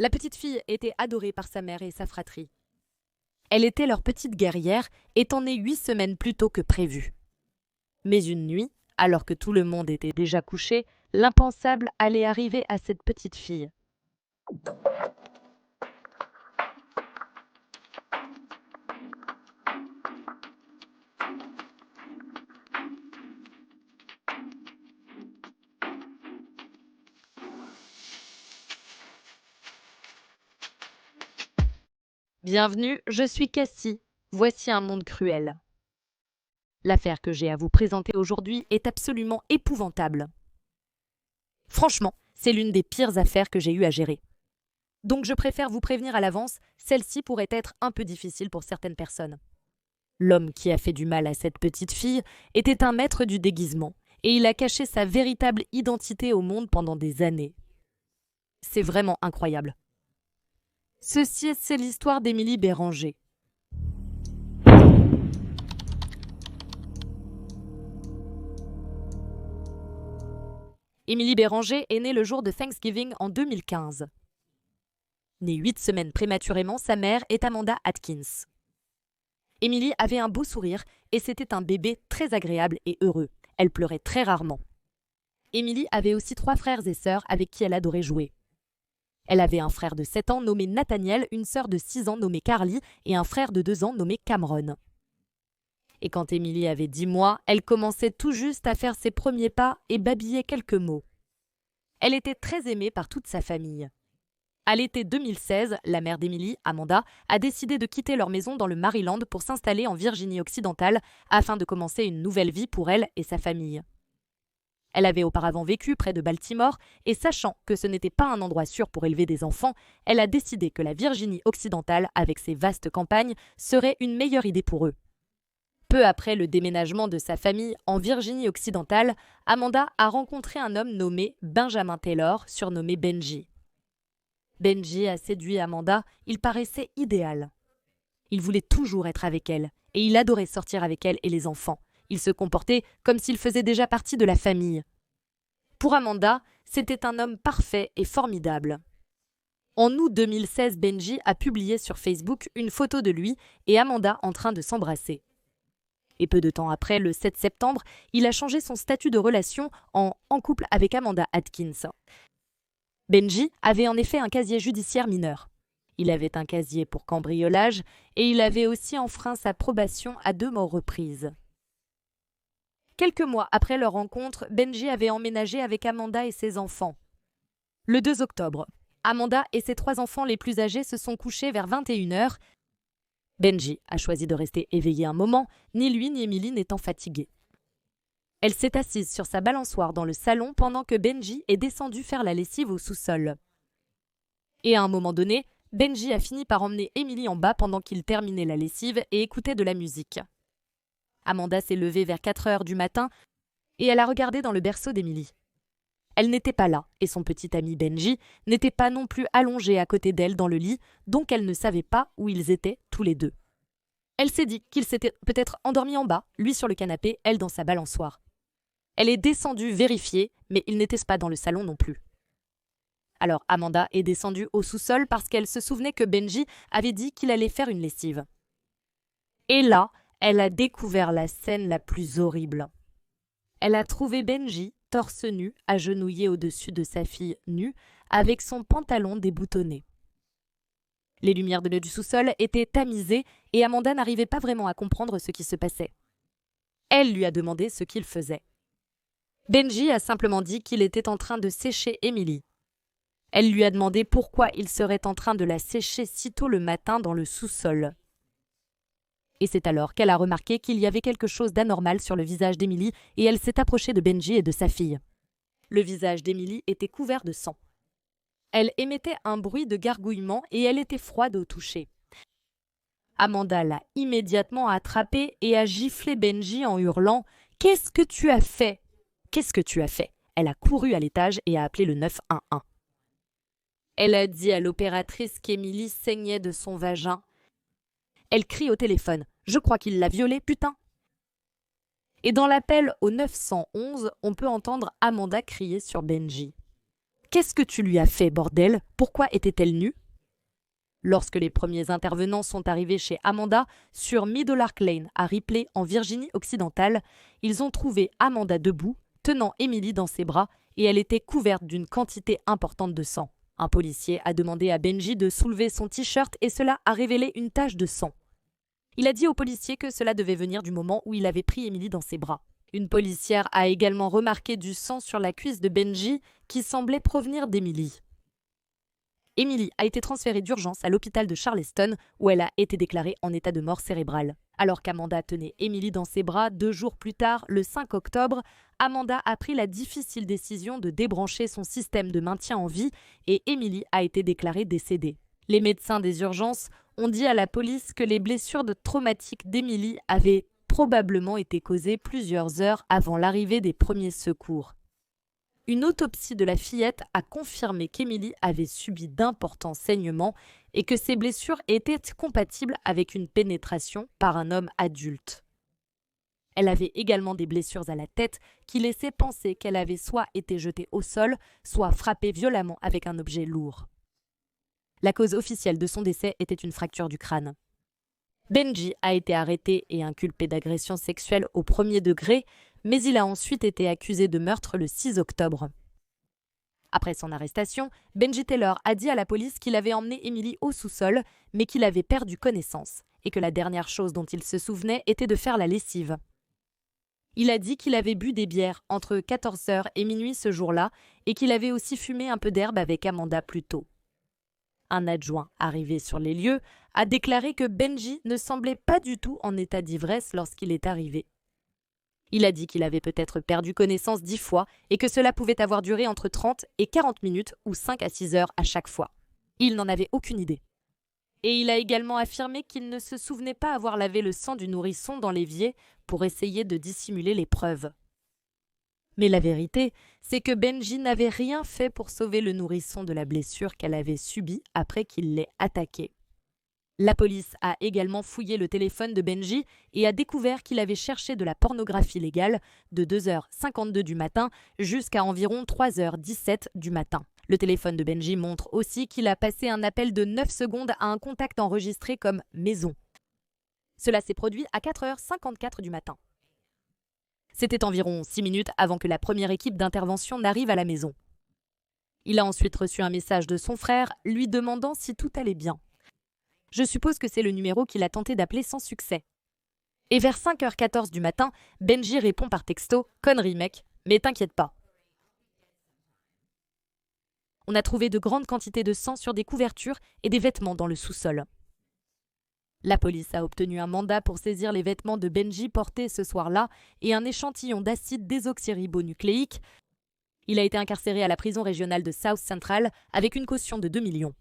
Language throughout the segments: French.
La petite fille était adorée par sa mère et sa fratrie. Elle était leur petite guerrière, étant née 8 semaines plus tôt que prévu. Mais une nuit, alors que tout le monde était déjà couché, l'impensable allait arriver à cette petite fille. Bienvenue, je suis Cassie. Voici un monde cruel. L'affaire que j'ai à vous présenter aujourd'hui est absolument épouvantable. Franchement, c'est l'une des pires affaires que j'ai eu à gérer. Donc je préfère vous prévenir à l'avance, celle-ci pourrait être un peu difficile pour certaines personnes. L'homme qui a fait du mal à cette petite fille était un maître du déguisement, et il a caché sa véritable identité au monde pendant des années. C'est vraiment incroyable. Ceci, c'est l'histoire d'Émilie Béranger. Émilie Béranger est née le jour de Thanksgiving en 2015. Née 8 semaines prématurément, sa mère est Amanda Atkins. Émilie avait un beau sourire et c'était un bébé très agréable et heureux. Elle pleurait très rarement. Émilie avait aussi 3 frères et sœurs avec qui elle adorait jouer. Elle avait un frère de 7 ans nommé Nathaniel, une sœur de 6 ans nommée Carly et un frère de 2 ans nommé Cameron. Et quand Émilie avait 10 mois, elle commençait tout juste à faire ses premiers pas et babillait quelques mots. Elle était très aimée par toute sa famille. À l'été 2016, la mère d'Émilie, Amanda, a décidé de quitter leur maison dans le Maryland pour s'installer en Virginie occidentale afin de commencer une nouvelle vie pour elle et sa famille. Elle avait auparavant vécu près de Baltimore et sachant que ce n'était pas un endroit sûr pour élever des enfants, elle a décidé que la Virginie occidentale, avec ses vastes campagnes, serait une meilleure idée pour eux. Peu après le déménagement de sa famille en Virginie occidentale, Amanda a rencontré un homme nommé Benjamin Taylor, surnommé Benji. Benji a séduit Amanda, il paraissait idéal. Il voulait toujours être avec elle, et il adorait sortir avec elle et les enfants. Il se comportait comme s'il faisait déjà partie de la famille. Pour Amanda, c'était un homme parfait et formidable. En août 2016, Benji a publié sur Facebook une photo de lui et Amanda en train de s'embrasser. Et peu de temps après, le 7 septembre, il a changé son statut de relation en couple avec Amanda Atkins. Benji avait en effet un casier judiciaire mineur. Il avait un casier pour cambriolage et il avait aussi enfreint sa probation à 2 reprises. Quelques mois après leur rencontre, Benji avait emménagé avec Amanda et ses enfants. Le 2 octobre, Amanda et ses 3 enfants les plus âgés se sont couchés vers 21h. Benji a choisi de rester éveillé un moment, ni lui ni Émilie n'étant fatigués. Elle s'est assise sur sa balançoire dans le salon pendant que Benji est descendu faire la lessive au sous-sol. Et à un moment donné, Benji a fini par emmener Émilie en bas pendant qu'il terminait la lessive et écoutait de la musique. Amanda s'est levée vers 4h du matin et elle a regardé dans le berceau d'Émilie. Elle n'était pas là et son petit ami Benji n'était pas non plus allongé à côté d'elle dans le lit, donc elle ne savait pas où ils étaient tous les deux. Elle s'est dit qu'ils s'étaient peut-être endormis en bas, lui sur le canapé, elle dans sa balançoire. Elle est descendue vérifier, mais ils n'étaient pas dans le salon non plus. Alors Amanda est descendue au sous-sol parce qu'elle se souvenait que Benji avait dit qu'il allait faire une lessive. Et là, elle a découvert la scène la plus horrible. Elle a trouvé Benji, torse nu, agenouillé au-dessus de sa fille nue, avec son pantalon déboutonné. Les lumières du sous-sol étaient tamisées et Amanda n'arrivait pas vraiment à comprendre ce qui se passait. Elle lui a demandé ce qu'il faisait. Benji a simplement dit qu'il était en train de sécher Émilie. Elle lui a demandé pourquoi il serait en train de la sécher si tôt le matin dans le sous-sol. Et c'est alors qu'elle a remarqué qu'il y avait quelque chose d'anormal sur le visage d'Émilie et elle s'est approchée de Benji et de sa fille. Le visage d'Émilie était couvert de sang. Elle émettait un bruit de gargouillement et elle était froide au toucher. Amanda l'a immédiatement attrapée et a giflé Benji en hurlant « Qu'est-ce que tu as fait ?» Qu'est-ce que tu as fait ? Elle a couru à l'étage et a appelé le 911. Elle a dit à l'opératrice qu'Émilie saignait de son vagin. Elle crie au téléphone. Je crois qu'il l'a violée, putain. Et dans l'appel au 911, on peut entendre Amanda crier sur Benji. Qu'est-ce que tu lui as fait, bordel? Pourquoi était-elle nue? Lorsque les premiers intervenants sont arrivés chez Amanda, sur Meadowlark Lane à Ripley, en Virginie-Occidentale, ils ont trouvé Amanda debout, tenant Emily dans ses bras, et elle était couverte d'une quantité importante de sang. Un policier a demandé à Benji de soulever son t-shirt et cela a révélé une tache de sang. Il a dit au policier que cela devait venir du moment où il avait pris Emily dans ses bras. Une policière a également remarqué du sang sur la cuisse de Benji qui semblait provenir d'Emily. Emily a été transférée d'urgence à l'hôpital de Charleston où elle a été déclarée en état de mort cérébrale. Alors qu'Amanda tenait Emily dans ses bras, 2 jours plus tard, le 5 octobre, Amanda a pris la difficile décision de débrancher son système de maintien en vie et Emily a été déclarée décédée. Les médecins des urgences ont dit à la police que les blessures traumatiques d'Emily avaient probablement été causées plusieurs heures avant l'arrivée des premiers secours. Une autopsie de la fillette a confirmé qu'Emily avait subi d'importants saignements et que ses blessures étaient compatibles avec une pénétration par un homme adulte. Elle avait également des blessures à la tête qui laissaient penser qu'elle avait soit été jetée au sol, soit frappée violemment avec un objet lourd. La cause officielle de son décès était une fracture du crâne. Benji a été arrêté et inculpé d'agression sexuelle au 1er degré, mais il a ensuite été accusé de meurtre le 6 octobre. Après son arrestation, Benji Taylor a dit à la police qu'il avait emmené Emily au sous-sol, mais qu'il avait perdu connaissance, et que la dernière chose dont il se souvenait était de faire la lessive. Il a dit qu'il avait bu des bières entre 14h et minuit ce jour-là, et qu'il avait aussi fumé un peu d'herbe avec Amanda plus tôt. Un adjoint arrivé sur les lieux a déclaré que Benji ne semblait pas du tout en état d'ivresse lorsqu'il est arrivé. Il a dit qu'il avait peut-être perdu connaissance 10 fois et que cela pouvait avoir duré entre 30 et 40 minutes ou 5 à 6 heures à chaque fois. Il n'en avait aucune idée. Et il a également affirmé qu'il ne se souvenait pas avoir lavé le sang du nourrisson dans l'évier pour essayer de dissimuler les preuves. Mais la vérité, c'est que Benji n'avait rien fait pour sauver le nourrisson de la blessure qu'elle avait subie après qu'il l'ait attaqué. La police a également fouillé le téléphone de Benji et a découvert qu'il avait cherché de la pornographie légale de 2h52 du matin jusqu'à environ 3h17 du matin. Le téléphone de Benji montre aussi qu'il a passé un appel de 9 secondes à un contact enregistré comme « maison ». Cela s'est produit à 4h54 du matin. C'était environ 6 minutes avant que la première équipe d'intervention n'arrive à la maison. Il a ensuite reçu un message de son frère lui demandant si tout allait bien. Je suppose que c'est le numéro qu'il a tenté d'appeler sans succès. Et vers 5h14 du matin, Benji répond par texto « Connerie mec, mais t'inquiète pas ». On a trouvé de grandes quantités de sang sur des couvertures et des vêtements dans le sous-sol. La police a obtenu un mandat pour saisir les vêtements de Benji portés ce soir-là et un échantillon d'acide désoxyribonucléique. Il a été incarcéré à la prison régionale de South Central avec une caution de 2 millions.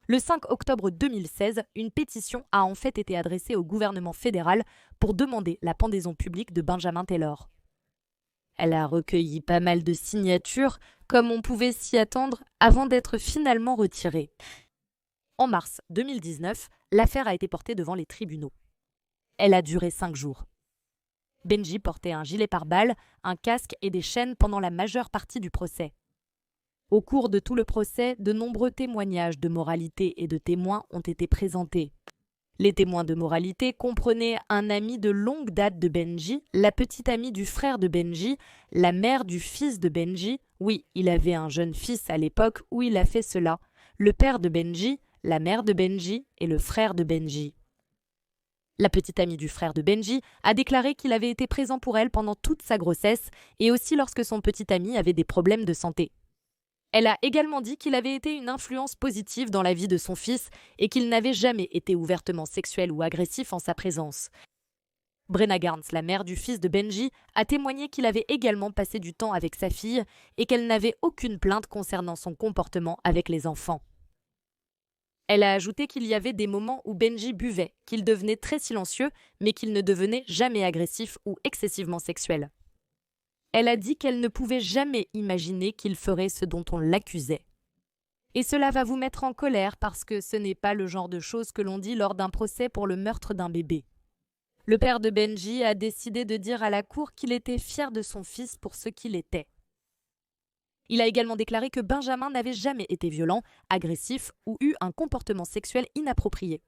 Le 5 octobre 2016, une pétition a en fait été adressée au gouvernement fédéral pour demander la pendaison publique de Benjamin Taylor. Elle a recueilli pas mal de signatures, comme on pouvait s'y attendre, avant d'être finalement retirée. En mars 2019, l'affaire a été portée devant les tribunaux. Elle a duré 5 jours. Benji portait un gilet pare-balles, un casque et des chaînes pendant la majeure partie du procès. Au cours de tout le procès, de nombreux témoignages de moralité et de témoins ont été présentés. Les témoins de moralité comprenaient un ami de longue date de Benji, la petite amie du frère de Benji, la mère du fils de Benji, oui, il avait un jeune fils à l'époque où il a fait cela, le père de Benji, la mère de Benji et le frère de Benji. La petite amie du frère de Benji a déclaré qu'il avait été présent pour elle pendant toute sa grossesse et aussi lorsque son petit ami avait des problèmes de santé. Elle a également dit qu'il avait été une influence positive dans la vie de son fils et qu'il n'avait jamais été ouvertement sexuel ou agressif en sa présence. Brenna Garnes, la mère du fils de Benji, a témoigné qu'il avait également passé du temps avec sa fille et qu'elle n'avait aucune plainte concernant son comportement avec les enfants. Elle a ajouté qu'il y avait des moments où Benji buvait, qu'il devenait très silencieux, mais qu'il ne devenait jamais agressif ou excessivement sexuel. Elle a dit qu'elle ne pouvait jamais imaginer qu'il ferait ce dont on l'accusait. Et cela va vous mettre en colère parce que ce n'est pas le genre de choses que l'on dit lors d'un procès pour le meurtre d'un bébé. Le père de Benji a décidé de dire à la cour qu'il était fier de son fils pour ce qu'il était. Il a également déclaré que Benjamin n'avait jamais été violent, agressif ou eu un comportement sexuel inapproprié.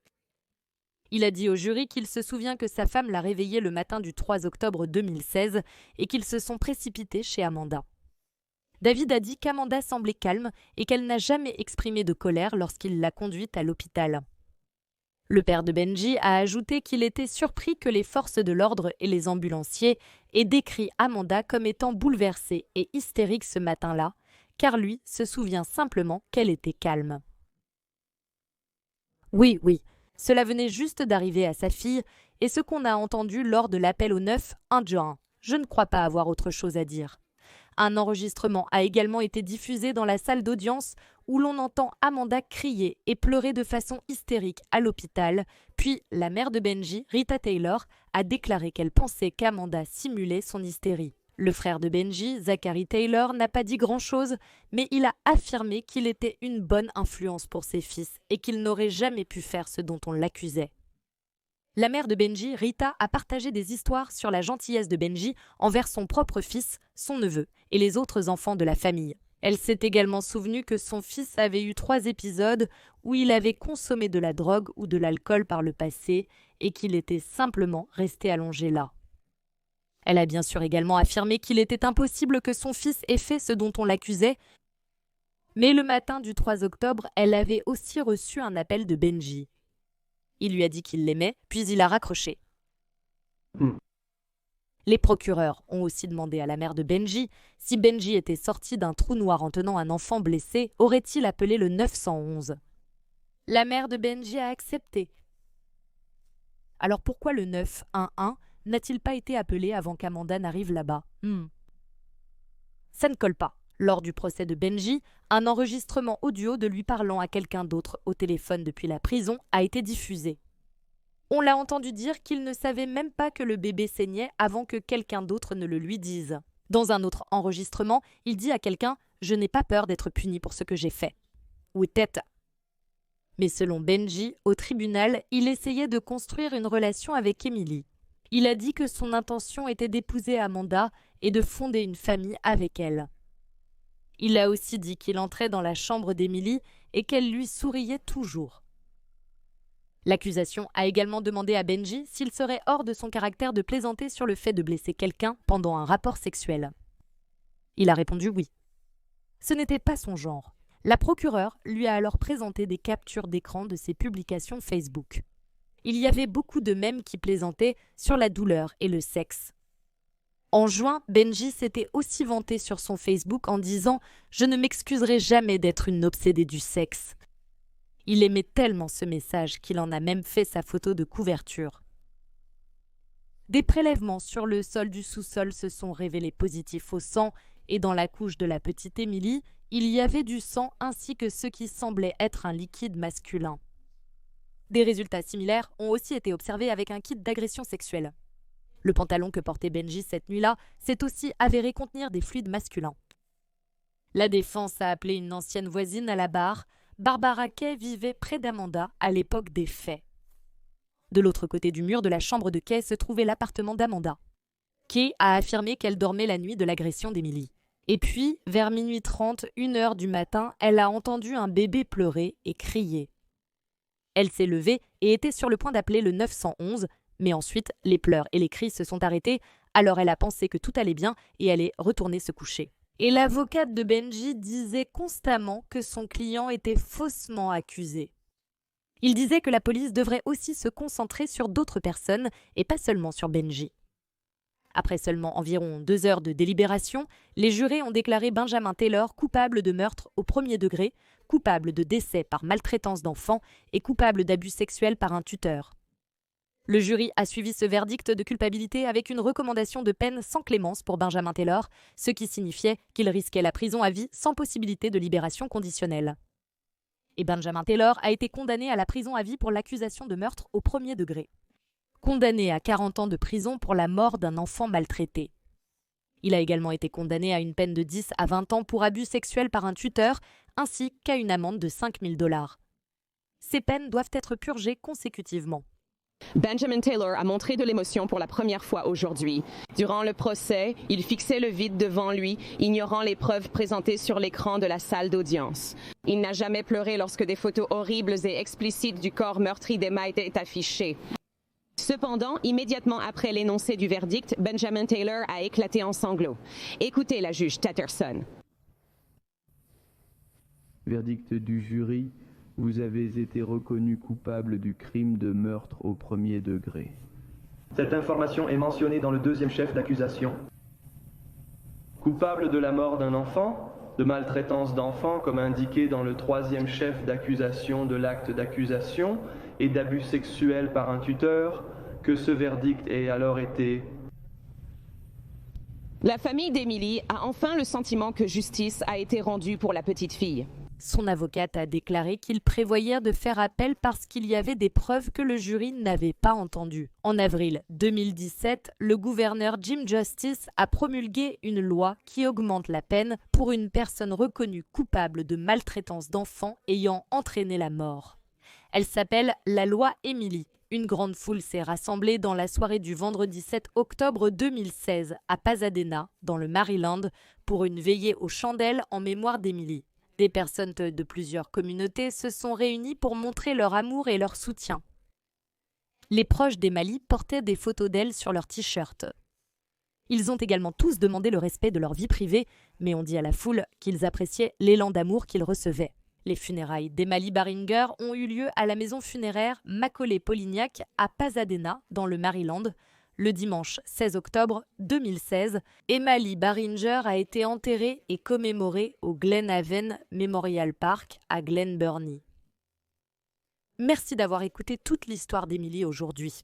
Il a dit au jury qu'il se souvient que sa femme l'a réveillé le matin du 3 octobre 2016 et qu'ils se sont précipités chez Amanda. David a dit qu'Amanda semblait calme et qu'elle n'a jamais exprimé de colère lorsqu'il l'a conduite à l'hôpital. Le père de Benji a ajouté qu'il était surpris que les forces de l'ordre et les ambulanciers aient décrit Amanda comme étant bouleversée et hystérique ce matin-là, car lui se souvient simplement qu'elle était calme. Oui, cela venait juste d'arriver à sa fille, et ce qu'on a entendu lors de l'appel au 911. Je ne crois pas avoir autre chose à dire. Un enregistrement a également été diffusé dans la salle d'audience où l'on entend Amanda crier et pleurer de façon hystérique à l'hôpital, puis la mère de Benji, Rita Taylor, a déclaré qu'elle pensait qu'Amanda simulait son hystérie. Le frère de Benji, Zachary Taylor, n'a pas dit grand-chose, mais il a affirmé qu'il était une bonne influence pour ses fils et qu'il n'aurait jamais pu faire ce dont on l'accusait. La mère de Benji, Rita, a partagé des histoires sur la gentillesse de Benji envers son propre fils, son neveu et les autres enfants de la famille. Elle s'est également souvenue que son fils avait eu 3 épisodes où il avait consommé de la drogue ou de l'alcool par le passé et qu'il était simplement resté allongé là. Elle a bien sûr également affirmé qu'il était impossible que son fils ait fait ce dont on l'accusait, mais le matin du 3 octobre, elle avait aussi reçu un appel de Benji. Il lui a dit qu'il l'aimait, puis il a raccroché. Les procureurs ont aussi demandé à la mère de Benji si Benji était sorti d'un trou noir en tenant un enfant blessé, aurait-il appelé le 911 ? La mère de Benji a accepté. Alors pourquoi le 911 n'a-t-il pas été appelé avant qu'Amanda n'arrive là-bas ? Ça ne colle pas. Lors du procès de Benji, un enregistrement audio de lui parlant à quelqu'un d'autre au téléphone depuis la prison a été diffusé. On l'a entendu dire qu'il ne savait même pas que le bébé saignait avant que quelqu'un d'autre ne le lui dise. Dans un autre enregistrement, il dit à quelqu'un « Je n'ai pas peur d'être puni pour ce que j'ai fait ». Ou tête. Mais selon Benji, au tribunal, il essayait de construire une relation avec Emily. Il a dit que son intention était d'épouser Amanda et de fonder une famille avec elle. Il a aussi dit qu'il entrait dans la chambre d'Emily et qu'elle lui souriait toujours. L'accusation a également demandé à Benji s'il serait hors de son caractère de plaisanter sur le fait de blesser quelqu'un pendant un rapport sexuel. Il a répondu oui. Ce n'était pas son genre. La procureure lui a alors présenté des captures d'écran de ses publications Facebook. Il y avait beaucoup de mèmes qui plaisantaient sur la douleur et le sexe. En juin, Benji s'était aussi vanté sur son Facebook en disant « Je ne m'excuserai jamais d'être une obsédée du sexe ». Il aimait tellement ce message qu'il en a même fait sa photo de couverture. Des prélèvements sur le sol du sous-sol se sont révélés positifs au sang et dans la couche de la petite Emily, il y avait du sang ainsi que ce qui semblait être un liquide masculin. Des résultats similaires ont aussi été observés avec un kit d'agression sexuelle. Le pantalon que portait Benji cette nuit-là s'est aussi avéré contenir des fluides masculins. La défense a appelé une ancienne voisine à la barre. Barbara Kay vivait près d'Amanda à l'époque des faits. De l'autre côté du mur de la chambre de Kay se trouvait l'appartement d'Amanda. Kay a affirmé qu'elle dormait la nuit de l'agression d'Emily. Et puis, vers minuit 30, 1h du matin, elle a entendu un bébé pleurer et crier. Elle s'est levée et était sur le point d'appeler le 911, mais ensuite, les pleurs et les cris se sont arrêtés, alors elle a pensé que tout allait bien et elle est retournée se coucher. Et l'avocate de Benji disait constamment que son client était faussement accusé. Il disait que la police devrait aussi se concentrer sur d'autres personnes et pas seulement sur Benji. Après seulement environ 2 heures de délibération, les jurés ont déclaré Benjamin Taylor coupable de meurtre au premier degré, coupable de décès par maltraitance d'enfants et coupable d'abus sexuels par un tuteur. Le jury a suivi ce verdict de culpabilité avec une recommandation de peine sans clémence pour Benjamin Taylor, ce qui signifiait qu'il risquait la prison à vie sans possibilité de libération conditionnelle. Et Benjamin Taylor a été condamné à la prison à vie pour l'accusation de meurtre au premier degré. Condamné à 40 ans de prison pour la mort d'un enfant maltraité. Il a également été condamné à une peine de 10 à 20 ans pour abus sexuels par un tuteur, ainsi qu'à une amende de $5 000. Ces peines doivent être purgées consécutivement. Benjamin Taylor a montré de l'émotion pour la première fois aujourd'hui. Durant le procès, il fixait le vide devant lui, ignorant les preuves présentées sur l'écran de la salle d'audience. Il n'a jamais pleuré lorsque des photos horribles et explicites du corps meurtri d'Emma étaient affichées. Cependant, immédiatement après l'énoncé du verdict, Benjamin Taylor a éclaté en sanglots. Écoutez la juge Tatterson. Verdict du jury. Vous avez été reconnu coupable du crime de meurtre au premier degré. Cette information est mentionnée dans le deuxième chef d'accusation. Coupable de la mort d'un enfant, de maltraitance d'enfant comme indiqué dans le troisième chef d'accusation de l'acte d'accusation et d'abus sexuels par un tuteur, que ce verdict ait alors été... La famille d'Emily a enfin le sentiment que justice a été rendue pour la petite fille. Son avocate a déclaré qu'il prévoyait de faire appel parce qu'il y avait des preuves que le jury n'avait pas entendues. En avril 2017, le gouverneur Jim Justice a promulgué une loi qui augmente la peine pour une personne reconnue coupable de maltraitance d'enfants ayant entraîné la mort. Elle s'appelle la loi Emily. Une grande foule s'est rassemblée dans la soirée du vendredi 7 octobre 2016 à Pasadena, dans le Maryland, pour une veillée aux chandelles en mémoire d'Emily. Des personnes de plusieurs communautés se sont réunies pour montrer leur amour et leur soutien. Les proches d'Emily portaient des photos d'elle sur leurs t-shirts. Ils ont également tous demandé le respect de leur vie privée, mais ont dit à la foule qu'ils appréciaient l'élan d'amour qu'ils recevaient. Les funérailles d'Emily Barringer ont eu lieu à la maison funéraire Macaulay-Polignac à Pasadena, dans le Maryland. Le dimanche 16 octobre 2016, Emily Barringer a été enterrée et commémorée au Glen Haven Memorial Park à Glen Burnie. Merci d'avoir écouté toute l'histoire d'Emily aujourd'hui.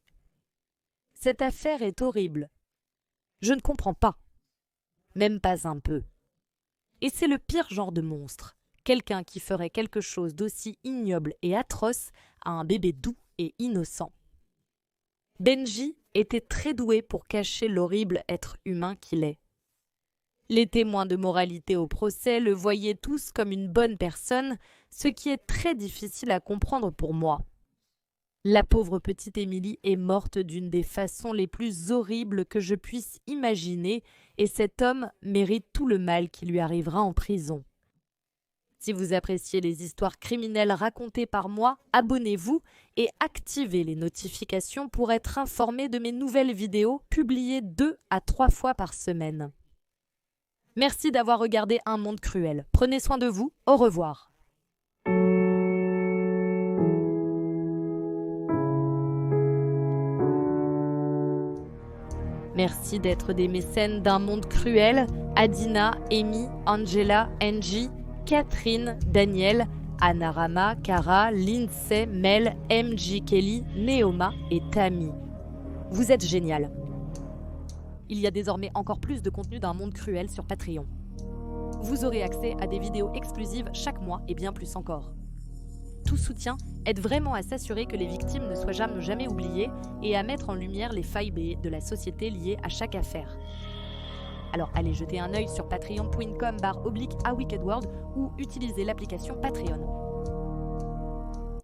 Cette affaire est horrible. Je ne comprends pas. Même pas un peu. Et c'est le pire genre de monstre. Quelqu'un qui ferait quelque chose d'aussi ignoble et atroce à un bébé doux et innocent. Benji était très doué pour cacher l'horrible être humain qu'il est. Les témoins de moralité au procès le voyaient tous comme une bonne personne, ce qui est très difficile à comprendre pour moi. La pauvre petite Emily est morte d'une des façons les plus horribles que je puisse imaginer et cet homme mérite tout le mal qui lui arrivera en prison. Si vous appréciez les histoires criminelles racontées par moi, abonnez-vous et activez les notifications pour être informé de mes nouvelles vidéos publiées 2 à 3 fois par semaine. Merci d'avoir regardé Un Monde Cruel. Prenez soin de vous. Au revoir. Merci d'être des mécènes d'Un Monde Cruel. Adina, Amy, Angela, Angie, Catherine, Daniel, Anna Rama, Cara, Lindsay, Mel, MJ Kelly, Neoma et Tammy. Vous êtes génial. Il y a désormais encore plus de contenu d'Un Monde Cruel sur Patreon. Vous aurez accès à des vidéos exclusives chaque mois et bien plus encore. Tout soutien aide vraiment à s'assurer que les victimes ne soient jamais oubliées et à mettre en lumière les failles de la société liées à chaque affaire. Alors allez jeter un œil sur patreon.com/awickedworld ou utilisez l'application Patreon.